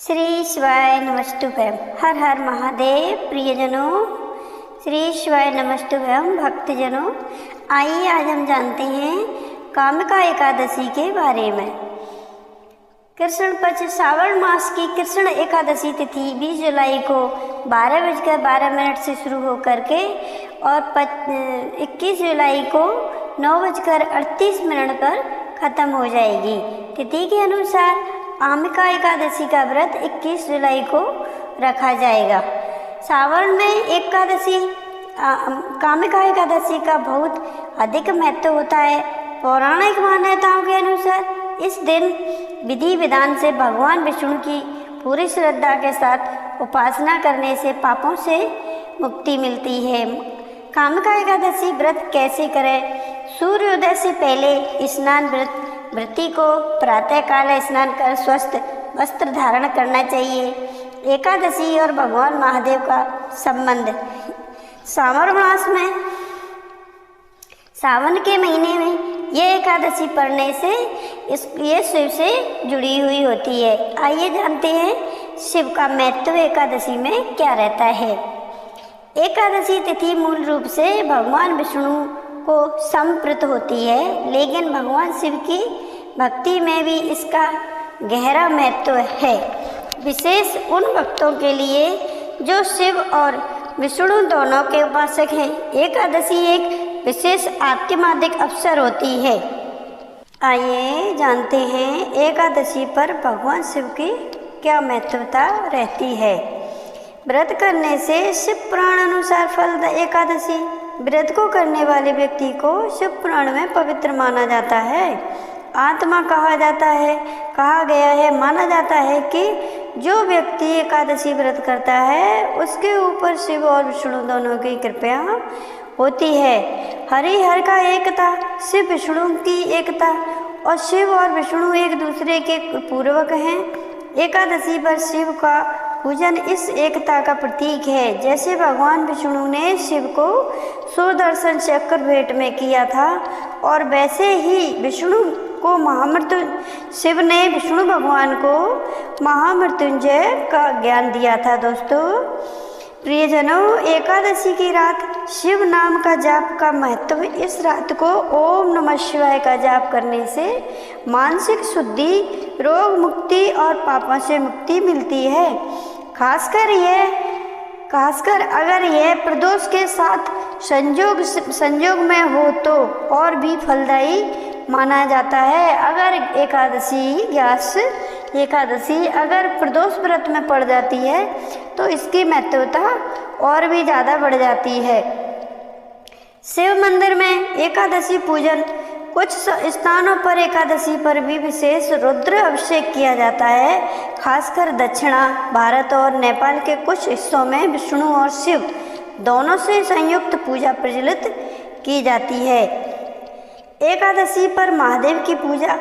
श्री शिवाय नमस्तुभ्यम। हर हर महादेव। प्रियजनों, श्री शिवाय नमस्तुभ्यम। भक्तजनों, आइए आज हम जानते हैं कामिका एकादशी के बारे में। कृष्ण पक्ष सावन मास की कृष्ण एकादशी तिथि 20 जुलाई को 12:12 से शुरू होकर के और 21 जुलाई को 9:38 पर ख़त्म हो जाएगी। तिथि के अनुसार कामिका एकादशी का व्रत 21 जुलाई को रखा जाएगा। सावन में एकादशी कामिका एकादशी का बहुत अधिक महत्व होता है। पौराणिक मान्यताओं के अनुसार इस दिन विधि विधान से भगवान विष्णु की पूरी श्रद्धा के साथ उपासना करने से पापों से मुक्ति मिलती है। कामिका एकादशी व्रत कैसे करें? सूर्योदय से पहले स्नान व्रती को प्रातःकाल स्नान कर स्वस्थ वस्त्र धारण करना चाहिए। एकादशी और भगवान महादेव का संबंध। सावन मास में सावन के महीने में यह एकादशी पढ़ने से ये शिव से जुड़ी हुई होती है। आइए जानते हैं शिव का महत्व एकादशी में क्या रहता है। एकादशी तिथि मूल रूप से भगवान विष्णु को समर्पित होती है, लेकिन भगवान शिव की भक्ति में भी इसका गहरा महत्व है, विशेष उन भक्तों के लिए जो शिव और विष्णु दोनों के उपासक हैं। एकादशी एक विशेष आध्यात्मिक अवसर होती है। आइए जानते हैं एकादशी पर भगवान शिव की क्या महत्वता रहती है। व्रत करने से शिव पुराण अनुसार फल। एकादशी व्रत को करने वाले व्यक्ति को शिव पुराण में पवित्र माना जाता है। आत्मा कहा गया है, माना जाता है कि जो व्यक्ति एकादशी व्रत करता है उसके ऊपर शिव और विष्णु दोनों की कृपा होती है। हरिहर का एकता, शिव विष्णु की एकता, और शिव और विष्णु एक दूसरे के पूर्वक हैं। एकादशी पर शिव का पूजन इस एकता का प्रतीक है। जैसे भगवान विष्णु ने शिव को सुदर्शन चक्र भेंट में किया था, और वैसे ही शिव ने विष्णु भगवान को महामृत्युंजय का ज्ञान दिया था। दोस्तों, प्रियजनों, एकादशी की रात शिव नाम का जाप का महत्व। इस रात को ओम नमः शिवाय का जाप करने से मानसिक शुद्धि, रोग मुक्ति और पापों से मुक्ति मिलती है। खासकर अगर यह प्रदोष के साथ संयोग में हो तो और भी फलदायी माना जाता है। अगर एकादशी अगर प्रदोष व्रत में पड़ जाती है तो इसकी महत्वता और भी ज़्यादा बढ़ जाती है। शिव मंदिर में एकादशी पूजन। कुछ स्थानों पर एकादशी पर भी विशेष रुद्र अभिषेक किया जाता है। खासकर दक्षिणा भारत और नेपाल के कुछ हिस्सों में विष्णु और शिव दोनों से संयुक्त पूजा प्रचलित की जाती है। एकादशी पर महादेव की पूजा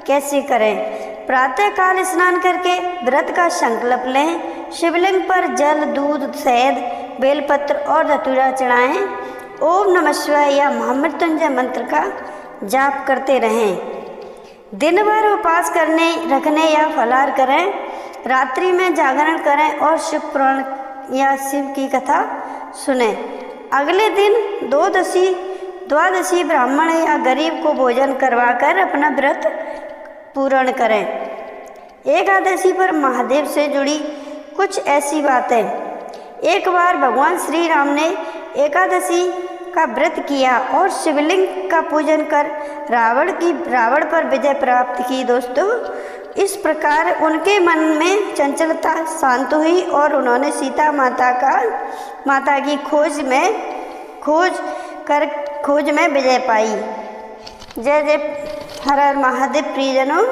कैसे करें? प्रातःकाल स्नान करके व्रत का संकल्प लें। शिवलिंग पर जल, दूध, शहद, बेलपत्र और धतूरा चढ़ाएं। ओम नमः शिवाय या महामृत्युंजय मंत्र का जाप करते रहें। दिन भर उपवास रखने या फलाहार करें। रात्रि में जागरण करें और शिव पुराण या शिव की कथा सुने। अगले दिन द्वादशी ब्राह्मण या गरीब को भोजन करवाकर अपना व्रत पूर्ण करें। एकादशी पर महादेव से जुड़ी कुछ ऐसी बातें। एक बार भगवान श्री राम ने एकादशी का व्रत किया और शिवलिंग का पूजन कर रावण पर विजय प्राप्त की। दोस्तों, इस प्रकार उनके मन में चंचलता शांत हुई और उन्होंने सीता माता की खोज में विजय पाई। जय जय हर हर महादेव। प्रियजनों,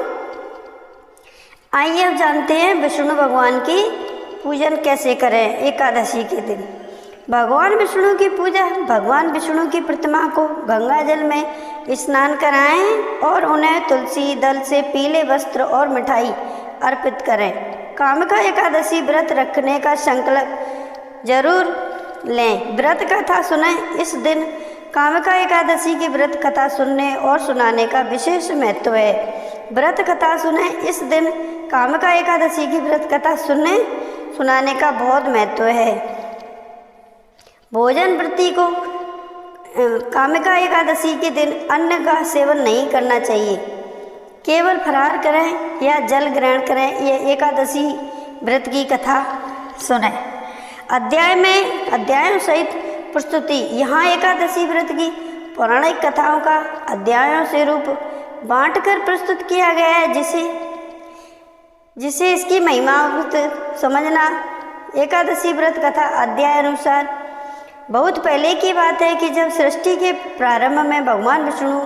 आइए अब जानते हैं विष्णु भगवान की पूजन कैसे करें। एकादशी के दिन भगवान विष्णु की पूजा। भगवान विष्णु की प्रतिमा को गंगा जल में स्नान कराएं और उन्हें तुलसी दल से पीले वस्त्र और मिठाई अर्पित करें। कामिका एकादशी व्रत रखने का संकल्प जरूर लें। व्रत कथा सुनें। इस दिन कामिका एकादशी की व्रत कथा सुनने और सुनाने का विशेष महत्व है। व्रत कथा सुनें। इस दिन कामिका एकादशी की व्रत कथा सुनाने का बहुत महत्व है। भोजन व्रती को कामिका एकादशी के दिन अन्न का सेवन नहीं करना चाहिए। केवल फलाहार करें या जल ग्रहण करें। यह एकादशी व्रत की कथा सुने। अध्यायों सहित प्रस्तुति। यहाँ एकादशी व्रत की पौराणिक कथाओं का अध्यायों से रूप बांटकर प्रस्तुत किया गया है, जिसे इसकी महिमा समझना। एकादशी व्रत कथा अध्याय अनुसार बहुत पहले की बात है कि जब सृष्टि के प्रारंभ में भगवान विष्णु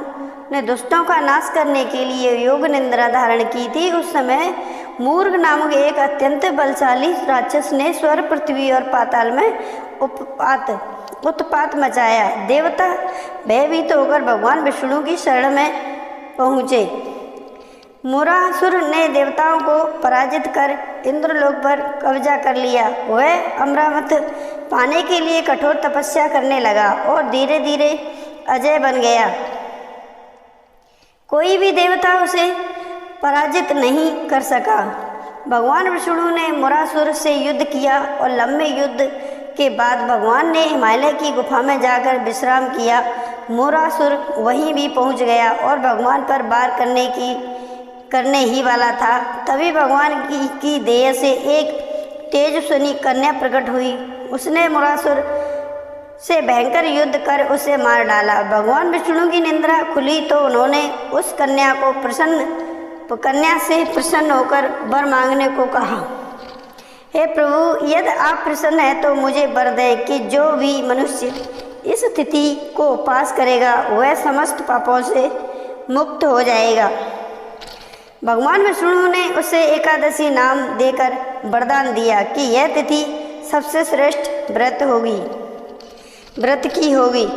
ने दुष्टों का नाश करने के लिए योग निद्रा धारण की थी, उस समय मूर्ग नामक एक अत्यंत बलशाली राक्षस ने स्वर्ग, पृथ्वी और पाताल में उत्पात मचाया। देवता भयभीत होकर भगवान विष्णु की शरण में पहुँचे। मूरासुर ने देवताओं को पराजित कर इंद्रलोक पर कब्जा कर लिया। वह अमृत पाने के लिए कठोर तपस्या करने लगा और धीरे धीरे अजय बन गया। कोई भी देवता उसे पराजित नहीं कर सका। भगवान विष्णु ने मूरासुर से युद्ध किया और लंबे युद्ध के बाद भगवान ने हिमालय की गुफा में जाकर विश्राम किया। मूरासुर वहीं भी पहुंच गया और भगवान पर वार करने ही वाला था। तभी भगवान की देह से एक तेजस्विनी कन्या प्रकट हुई। उसने मूरासुर से भयंकर युद्ध कर उसे मार डाला। भगवान विष्णु की निंद्रा खुली तो उन्होंने उस कन्या से प्रसन्न होकर वर मांगने को कहा। हे प्रभु, यदि आप प्रसन्न हैं तो मुझे वर दें कि जो भी मनुष्य इस तिथि को उपास करेगा वह समस्त पापों से मुक्त हो जाएगा। भगवान विष्णु ने उसे एकादशी नाम देकर वरदान दिया कि यह तिथि सबसे श्रेष्ठ व्रत की होगी।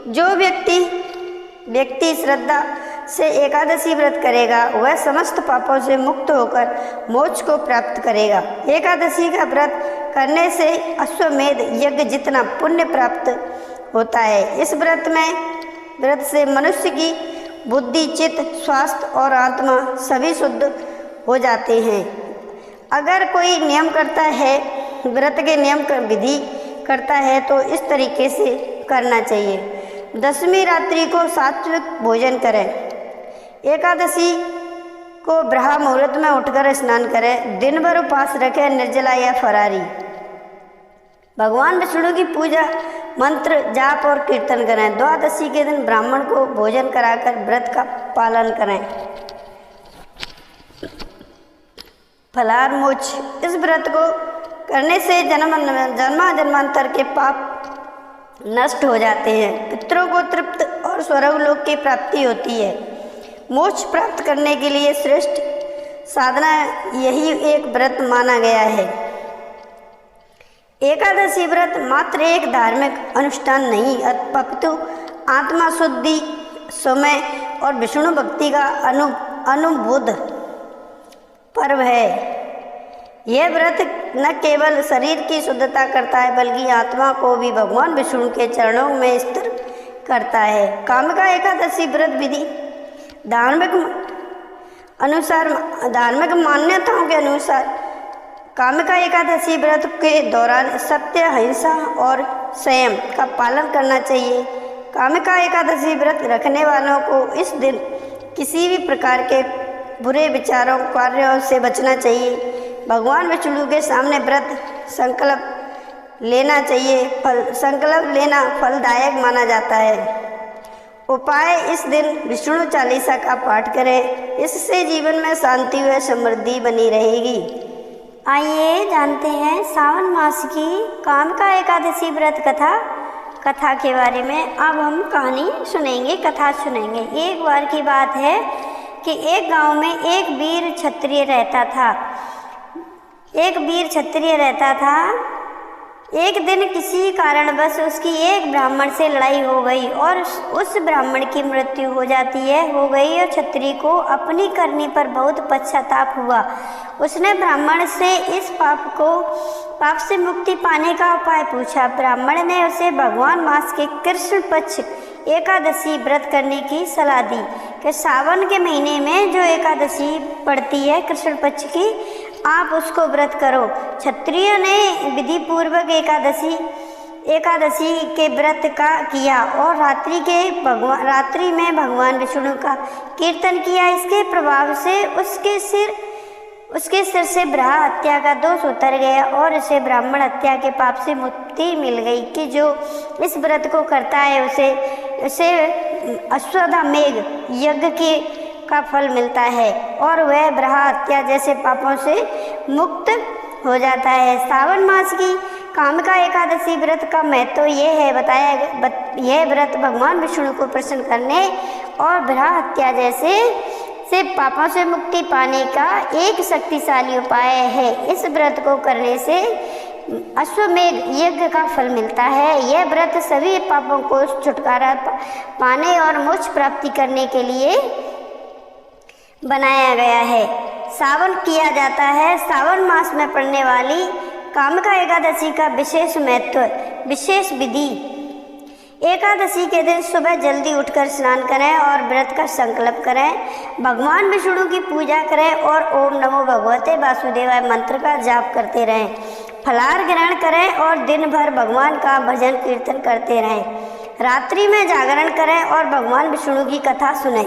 जो व्यक्ति श्रद्धा से एकादशी व्रत करेगा वह समस्त पापों से मुक्त होकर मोक्ष को प्राप्त करेगा। एकादशी का व्रत करने से अश्वमेध यज्ञ जितना पुण्य प्राप्त होता है। इस व्रत से मनुष्य की बुद्धि, चित्त, स्वास्थ्य और आत्मा सभी शुद्ध हो जाते हैं। अगर कोई नियम करता है, व्रत के नियम का विधि करता है तो इस तरीके से करना चाहिए। दसवीं रात्रि को सात्विक भोजन करें। एकादशी को ब्रह्म मुहूर्त में उठकर स्नान करें। दिन भर उपवास रखें, निर्जला या फरारी। भगवान विष्णु की पूजा, मंत्र जाप और कीर्तन करें। द्वादशी के दिन ब्राह्मण को भोजन कराकर व्रत का पालन करें। फलाहार मोक्ष। इस व्रत को करने से जन्मांतर के पाप नष्ट हो जाते हैं। पितरों को तृप्त और स्वर्गलोक की प्राप्ति होती है। मोक्ष प्राप्त करने के लिए श्रेष्ठ साधना यही एक व्रत माना गया है। एकादशी व्रत मात्र एक धार्मिक अनुष्ठान नहीं अपितु आत्मा शुद्धि, समय और विष्णु भक्ति का अनुभूत पर्व है। यह व्रत न केवल शरीर की शुद्धता करता है बल्कि आत्मा को भी भगवान विष्णु के चरणों में स्थिर करता है। कामिका एकादशी व्रत विधि धार्मिक मान्यताओं के अनुसार कामिका एकादशी व्रत के दौरान सत्य, अहिंसा और संयम का पालन करना चाहिए। कामिका एकादशी व्रत रखने वालों को इस दिन किसी भी प्रकार के बुरे विचारों, कार्यों से बचना चाहिए। भगवान विष्णु के सामने व्रत संकल्प लेना चाहिए। संकल्प लेना फलदायक माना जाता है। उपाय: इस दिन विष्णु चालीसा का पाठ करें। इससे जीवन में शांति व समृद्धि बनी रहेगी। आइए जानते हैं सावन मास की कामिका एकादशी व्रत कथा के बारे में। अब हम कहानी सुनेंगे, कथा सुनेंगे। एक बार की बात है कि एक गांव में एक वीर क्षत्रिय रहता था। एक दिन किसी कारणवश उसकी एक ब्राह्मण से लड़ाई हो गई और उस ब्राह्मण की मृत्यु हो गई और क्षत्रिय को अपनी करनी पर बहुत पश्चाताप हुआ। उसने ब्राह्मण से इस पाप से मुक्ति पाने का उपाय पूछा। ब्राह्मण ने उसे भगवान मास के कृष्ण पक्ष एकादशी व्रत करने की सलाह दी कि सावन के महीने में जो एकादशी पड़ती है कृष्ण पक्ष की, आप उसको व्रत करो। क्षत्रियों ने विधि पूर्वक एकादशी के व्रत का किया और रात्रि में भगवान विष्णु का कीर्तन किया। इसके प्रभाव से उसके सिर से ब्रह्म हत्या का दोष उतर गया और उसे ब्राह्मण हत्या के पाप से मुक्ति मिल गई कि जो इस व्रत को करता है उसे अश्वत्थामेघ यज्ञ का फल मिलता है और वह ब्रह्म हत्या जैसे पापों से मुक्त हो जाता है। सावन मास की कामिका एकादशी व्रत का महत्व यह है यह व्रत भगवान विष्णु को प्रसन्न करने और ब्रह्म हत्या जैसे पापों से मुक्ति पाने का एक शक्तिशाली उपाय है। इस व्रत को करने से अश्वमेध यज्ञ का फल मिलता है। यह व्रत सभी पापों को छुटकारा पाने और मोक्ष प्राप्ति करने के लिए बनाया गया है। सावन किया जाता है। सावन मास में पड़ने वाली कामिका एकादशी का विशेष महत्व, विशेष विधि। एकादशी के दिन सुबह जल्दी उठकर स्नान करें और व्रत का संकल्प करें। भगवान विष्णु की पूजा करें और ओम नमो भगवते वासुदेवाय मंत्र का जाप करते रहें। फलाहार ग्रहण करें और दिन भर भगवान का भजन कीर्तन करते रहें। रात्रि में जागरण करें और भगवान विष्णु की कथा सुनें।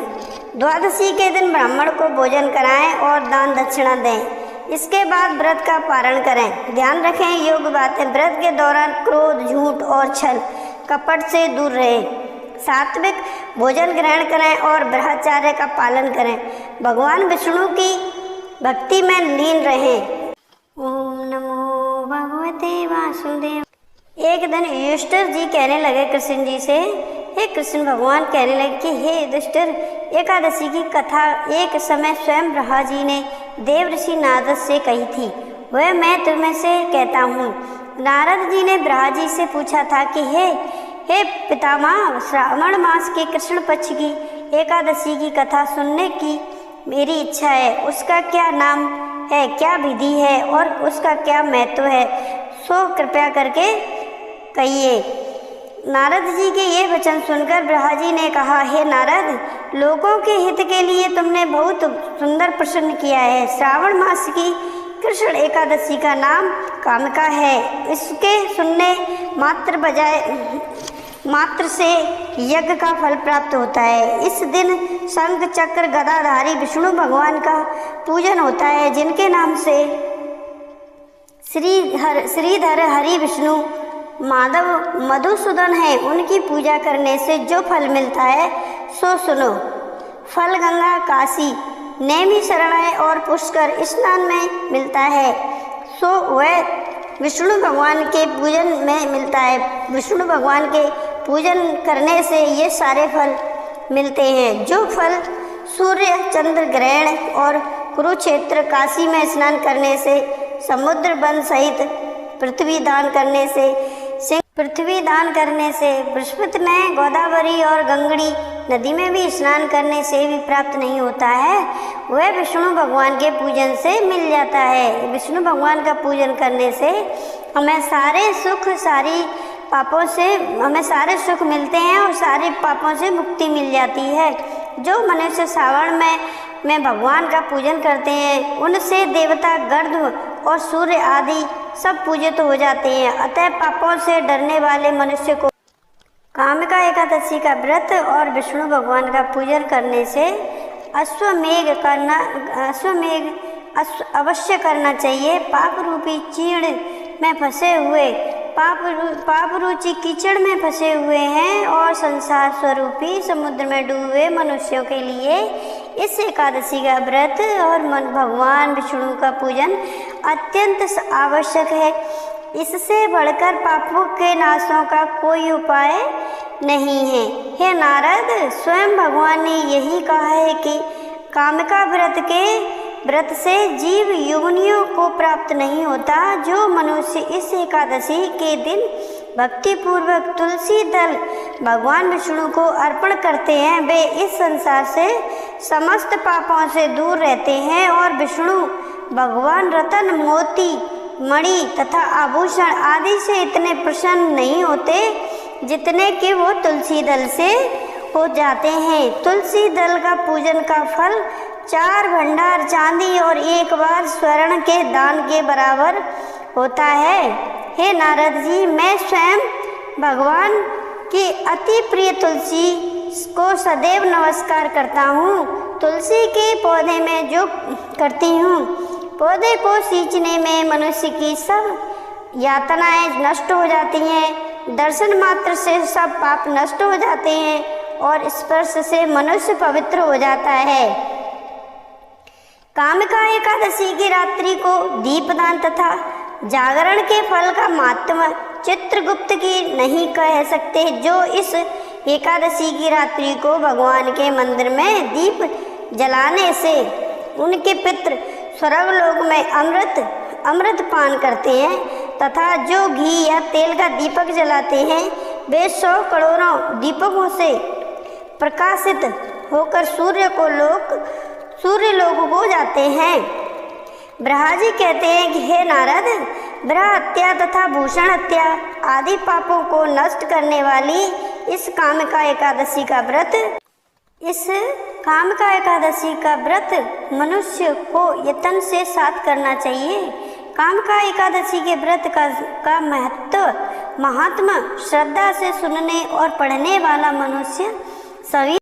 द्वादशी के दिन ब्राह्मण को भोजन कराएं और दान दक्षिणा दें। इसके बाद व्रत का पारण करें। ध्यान रखें योग्य बातें। व्रत के दौरान क्रोध, झूठ और छल कपट से दूर रहें। सात्विक भोजन ग्रहण करें और ब्रह्मचर्य का पालन करें। भगवान विष्णु की भक्ति में लीन रहें। ओम नमो भगवते वासुदेव। एक दिन युधिष्ठिर जी कहने लगे कृष्ण जी से, हे कृष्ण, भगवान कहने लगे कि हे युधिष्ठिर, एकादशी की कथा एक समय स्वयं ब्रह्मा जी ने देवर्षि नारद से कही थी, वह मैं तुम्हें से कहता हूँ। नारद जी ने ब्रह्मा जी से पूछा था कि हे पितामह, श्रावण मास के कृष्ण पक्ष की एकादशी की कथा सुनने की मेरी इच्छा है। उसका क्या नाम है, क्या विधि है और उसका क्या महत्व है, सो कृपया करके कहिए। नारद जी के ये वचन सुनकर ब्रह्मा जी ने कहा, हे नारद, लोगों के हित के लिए तुमने बहुत सुंदर प्रश्न किया है। श्रावण मास की कृष्ण एकादशी का नाम कामिका है। इसके सुनने मात्र से यज्ञ का फल प्राप्त होता है। इस दिन शंख चक्र गदाधारी विष्णु भगवान का पूजन होता है, जिनके नाम से श्रीधर हरि विष्णु माधव मधुसूदन है। उनकी पूजा करने से जो फल मिलता है सो सुनो। फल गंगा, काशी, नैमी शरणाई और पुष्कर स्नान में मिलता है, सो वह विष्णु भगवान के पूजन में मिलता है। विष्णु भगवान के पूजन करने से ये सारे फल मिलते हैं। जो फल सूर्य चंद्र ग्रहण और कुरुक्षेत्र, काशी में स्नान करने से, समुद्र बन सहित पृथ्वी दान करने से, बृहस्पति में गोदावरी और गंगड़ी नदी में भी स्नान करने से भी प्राप्त नहीं होता है, वह विष्णु भगवान के पूजन से मिल जाता है। विष्णु भगवान का पूजन करने से हमें सारे सुख मिलते हैं और सारे पापों से मुक्ति मिल जाती है। जो मनुष्य श्रावण में भगवान का पूजन करते हैं, उनसे देवता, गंधर्व और सूर्य आदि सब पूजित हो जाते हैं। अतः पापों से डरने वाले मनुष्य को कामिका एकादशी का व्रत और विष्णु भगवान का पूजन करने से अश्वमेघ अवश्य करना चाहिए। पाप रूपी चीड़ में फंसे हुए पाप रुचि कीचड़ में फंसे हुए हैं और संसार स्वरूपी समुद्र में डूबे मनुष्यों के लिए इस एकादशी का व्रत और भगवान विष्णु का पूजन अत्यंत आवश्यक है। इससे बढ़कर पापों के नाशों का कोई उपाय नहीं है। हे नारद, स्वयं भगवान ने यही कहा है कि कामिका व्रत से जीव योनियों को प्राप्त नहीं होता। जो मनुष्य इस एकादशी के दिन भक्ति पूर्वक तुलसी दल भगवान विष्णु को अर्पण करते हैं, वे इस संसार से समस्त पापों से दूर रहते हैं और विष्णु भगवान रतन, मोती, मणि तथा आभूषण आदि से इतने प्रसन्न नहीं होते जितने कि वो तुलसी दल से हो जाते हैं। तुलसी दल का पूजन का फल 4 भंडार चांदी और 1 बार स्वर्ण के दान के बराबर होता है। हे नारद जी, मैं स्वयं भगवान की अति प्रिय तुलसी को सदैव नमस्कार करता हूँ। तुलसी के पौधे में जो करती हूँ, पौधे को सींचने में मनुष्य की सब यातनाएं नष्ट हो जाती हैं। दर्शन मात्र से सब पाप नष्ट हो जाते हैं और स्पर्श से मनुष्य पवित्र हो जाता है। कामिका एकादशी की रात्रि को दीपदान तथा जागरण के फल का महात्म्य चित्रगुप्त की नहीं कह सकते। जो इस एकादशी की रात्रि को भगवान के मंदिर में दीप जलाने से उनके पितृ स्वर्गलोक में अमृत पान करते हैं तथा जो घी या तेल का दीपक जलाते हैं वे 100 करोड़ों दीपकों से प्रकाशित होकर सूर्य लोक को जाते हैं। ब्रह्माजी कहते हैं कि हे नारद, ब्रह्म हत्या तथा भूषण हत्या आदि पापों को नष्ट करने वाली इस कामिका एकादशी का व्रत मनुष्य को यत्न से साथ करना चाहिए। कामिका एकादशी के व्रत का महात्मा श्रद्धा से सुनने और पढ़ने वाला मनुष्य सभी